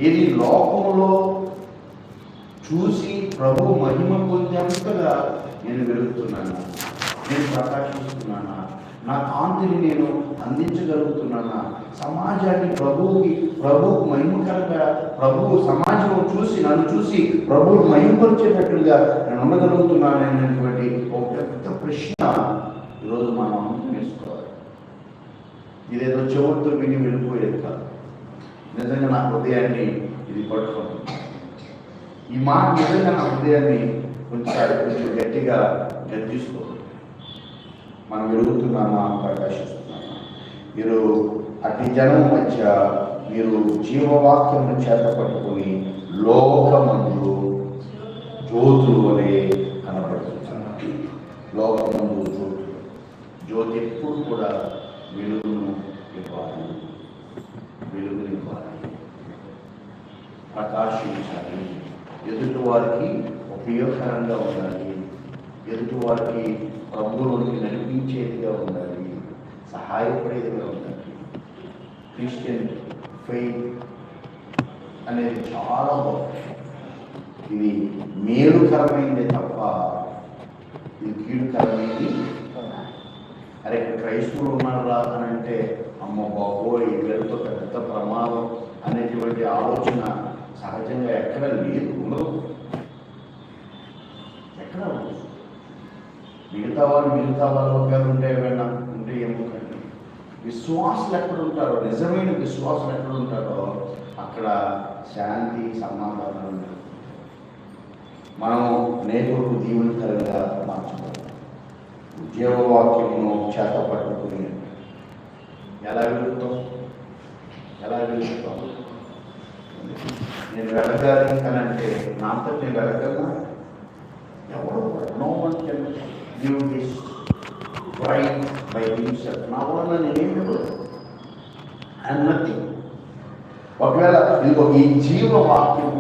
ఇది లోకంలో చూసి ప్రభు మహిమ పొందేంతగా నేను వెలుగుతున్నాను, నేను ప్రకాశిస్తున్నానా, నా కాంతిని నేను అందించగలుగుతున్నానా, సమాజాన్ని ప్రభువు మహిమకరంగా ప్రభువు సమాజం చూసి నన్ను చూసి ప్రభువు మహిమపరిచేటట్లుగా నేను ఉండగలుగుతున్నాను అనేటువంటి ఒక పెద్ద ప్రశ్న ఈరోజు మనం వేసుకోవాలి. ఇదేదో చెవులతో విని వెళ్ళిపోయేది కాదు. నిజంగా నా హృదయాన్ని ఇది పట్టుకోండి. ఈ మాట నిజంగా నా హృదయాన్ని కొంచెం గట్టిగా గర్తిస్తూ మనం వెలుగుతున్నామా, ప్రకాశిస్తున్నామా? మీరు అట్టి జనం మధ్య మీరు జీవవాక్యమును చేత పట్టుకొని లోకమందు జ్యోతులు వలె కనబడుతున్నారు. లోకమందు జ్యోతులు, జ్యోతి ఎప్పుడు కూడా వెలుగును ఇవ్వాలి, వెలుగునివ్వాలి, ప్రకాశించాలి, ఎదుటి వారికి ఉపయోగకరంగా ఉండాలి, ఎదుటి వారికి ప్రభువులోకి నడిపించేదిగా ఉండాలి, సహాయపడేదిగా ఉండాలి. క్రిస్టియన్ ఫెయిత్ అనేది చాలా బాగుంది. ఇది మేలుకరమైందే తప్ప ఇది కీడుకరమైంది. అరే క్రైస్తవులు ఉన్నారా అని అంటే అమ్మ బాబోయ్ వీళ్ళతో పెద్ద ప్రమాదం అనేటువంటి ఆలోచన సహజంగా ఎక్కడ లేదు, ఉండదు, ఎక్కడ ఉండదు. మిగతా వాళ్ళు ఒకవేళ ఉంటే ఏమైనా ఉంటే ఏమవుతుంది? విశ్వాసులు ఎక్కడ ఉంటారో, నిజమైన విశ్వాసులు ఎక్కడ ఉంటారో అక్కడ శాంతి సమాధానం ఉంటుంది. మనం నేర్పుకు దీవునికరంగా మార్చుకోవాలి. జీవవాక్యమును చేత పట్టుకుని ఎలా వెళుతాం? నేను వెలగాలి అని అంటే నాతో నేను వెలగలనా? ఎవరు? No one can give this right by himself. నా వల్ల నేనేమి అండ్ నథింగ్. ఒకవేళ ఇదిగో ఈ జీవవాక్యం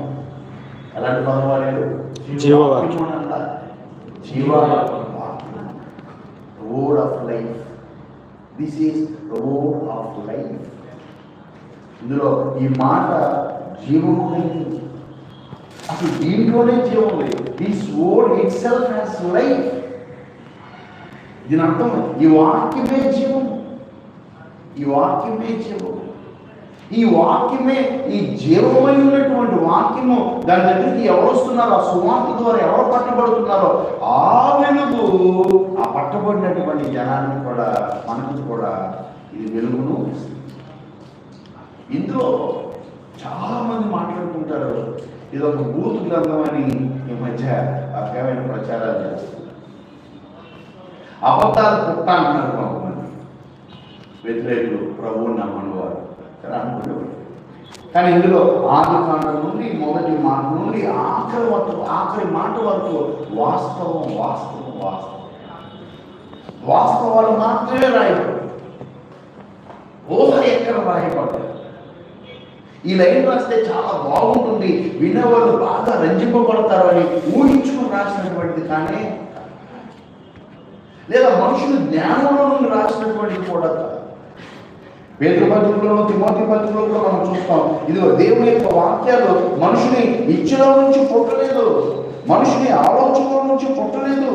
ఎలాంటి పదం వాడారు? జీవవాక్యం అన్నా, జీవవాక్యం, road of life. This is road of life. ఇందులో ఈ మాట జీవము లేదు, అసలు దీంట్లోనే జీవం లేదు. This word itself has life. దీని అర్థం ఈ వాక్యమే జీవం, ఈ వాక్యమే జీవం, ఈ వాక్యమే ఈ జీవమైనటువంటి వాక్యము. దాని దగ్గరికి ఎవరు వస్తున్నారో, ఆ సువార్త ద్వారా ఎవరు పట్టబడుతున్నారో ఆ వెలుగు ఆ పట్టబడినటువంటి జనానికి కూడా మనకు కూడా ఇది వెలుగును. ఇందులో చాలా మంది మాట్లాడుకుంటారు ఇది ఒక బూతు గ్రంథం అని ఈ మధ్య అర్థమైన ప్రచారాలు చేస్తారు. అబద్ధాలు పుట్ట అంటున్నారు కొంతమంది వ్యతిరేకులు, ప్రభువు నమ్మని వారు అనుకుంటారు. కానీ ఇందులో ఆది కాండం నుండి మొదటి మాట నుండి ఆఖరి మాట వరకు వాస్తవం వాస్తవం వాస్తవం వాస్తవాలు మాత్రమే రాయబడ్డాయి. ఊహ ఎక్కడ రాయబడ్డాయి? ఈ లైన్ రాస్తే చాలా బాగుంటుంది, వినేవాళ్ళు బాగా రంజింపబడతారు అని ఊహించుకుని రాసినటువంటిది కానీ, లేదా మనుషులు జ్ఞానంలో నుండి రాసినటువంటిది కూడా కాదు. పేతురు పత్రికలోను తిమోతి పత్రికలో కూడా మనం చూస్తాం. ఇదిగో దేవుని యొక్క వాక్యాలు మనుషుని ఇచ్చలో నుంచి పుట్టలేదు, మనుషుని ఆలోచనలో నుంచి పుట్టలేదు.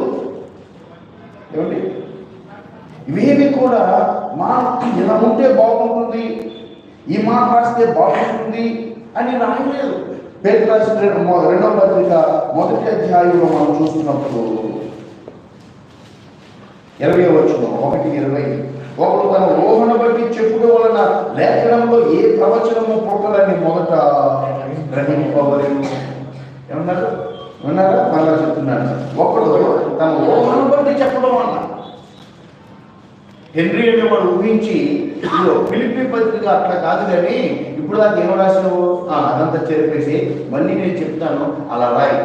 ఏమండి? ఇవేవి కూడా మనకి ఇలా ఉంటే బాగుంటుంది, ఈ మాట రాస్తే బాగుంటుంది అని రాయలేదు. పేతురు రాసిన 2వ పత్రిక 1వ అధ్యాయంలో మనం చూస్తున్నప్పుడు 20వ వచనం 1:20, ఒకడు తన ఊహను బట్టి చెప్పుడు వలన లేఖనంలో ఏ ప్రవచనము పుట్టదని మొదట గ్రహింపవలెను. ఏమన్నారు? విన్నారా? మళ్ళా చెప్తున్నాను. ఒకడు తన ఊహను బట్టి చెప్పడం వలన, హెన్రీ అనేవాడు ఊహించి ఫిలిప్పీ పత్రిక అట్లా కాదు కానీ ఇప్పుడు దాకా ఏమో రాసినావు అదంతా చెరిపేసి మళ్ళీ నేను చెప్తాను అలా రాయి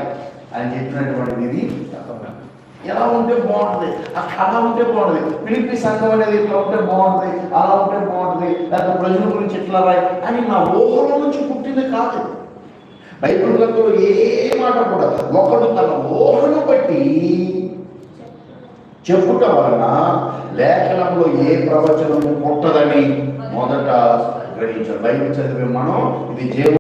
అని చెప్పినటువంటిది. ఇది ఎలా ఉంటే బాగుంటుంది, అలా ఉంటే బాగుంటుంది, ఫిలిప్పీ సంఘం అనేది ఇట్లా ఉంటే బాగుంటుంది, అలా ఉంటే బాగుంటుంది, లేకపోతే ప్రజల గురించి ఇట్లా రాయి అని నా ఊహలో నుంచి పుట్టింది కాదు. బైబిల్ గ్రంథంలో ఏ మాట కూడా ఒకడు తన ఊహను బట్టి చెప్పుట వలన లేఖనంలో ఏ ప్రవచనము పుట్టదని మొదట గ్రహించారు. బైబిల్ చదివే మనం ఇది